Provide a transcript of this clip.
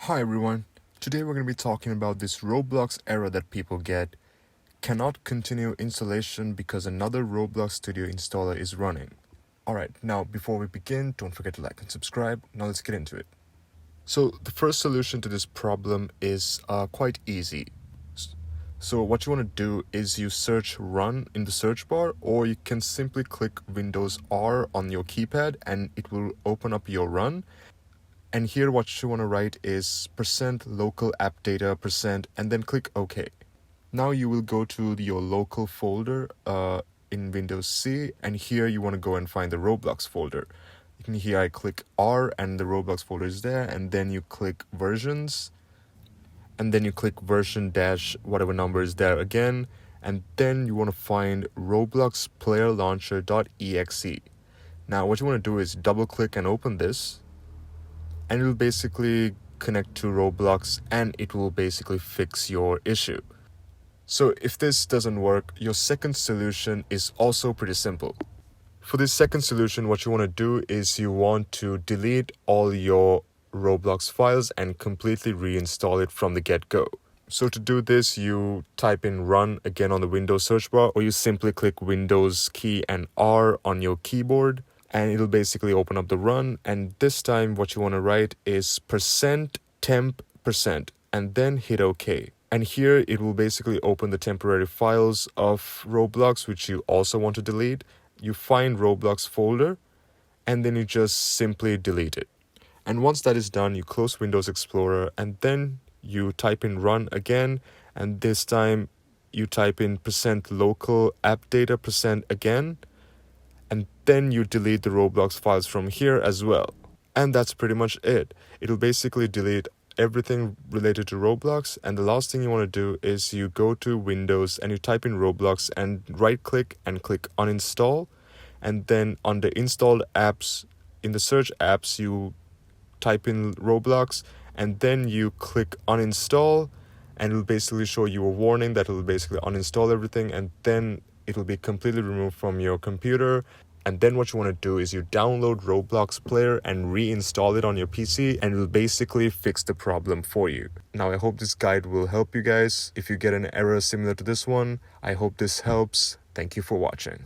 Hi everyone, today we're going to be talking about this Roblox error that people get. Cannot continue installation because another Roblox Studio installer is running. Alright, now before we begin, don't forget to like and subscribe. Now let's get into it. So the first solution to this problem is quite easy. So what you want to do is you search run in the search bar, or you can simply click Windows R on your keypad and it will open up your run. And here what you want to write is %local app data %, and then click OK. Now you will go to your local folder in Windows C, and here you want to go and find the Roblox folder. You can here I click R and the Roblox folder is there, and then you click versions, and then you click version dash whatever number is there again, and then you want to find Roblox player launcher.exe. Now what you want to do is double click and open this, and it will basically connect to Roblox and it will basically fix your issue. So if this doesn't work, your second solution is also pretty simple. For this second solution, what you want to do is you want to delete all your Roblox files and completely reinstall it from the get-go. So to do this, you type in run again on the Windows search bar, or you simply click Windows key and R on your keyboard, and it'll basically open up the run. And this time what you want to write is %temp%, and then hit OK. And here it will basically open the temporary files of Roblox which you also want to delete. You find Roblox folder and then you just simply delete it. And once that is done, you close Windows Explorer and then you type in run again, and this time you type in %local app data % again, and then you delete the Roblox files from here as well. And that's pretty much it. It'll basically delete everything related to Roblox, and the last thing you want to do is you go to Windows and you type in Roblox and right click and click uninstall, and then under installed apps in the search apps you type in Roblox and then you click uninstall, and it'll basically show you a warning that will basically uninstall everything, and then it will be completely removed from your computer. And then what you want to do is you download Roblox Player and reinstall it on your PC, and it will basically fix the problem for you. Now I hope this guide will help you guys. If you get an error similar to this one, I hope this helps. Thank you for watching.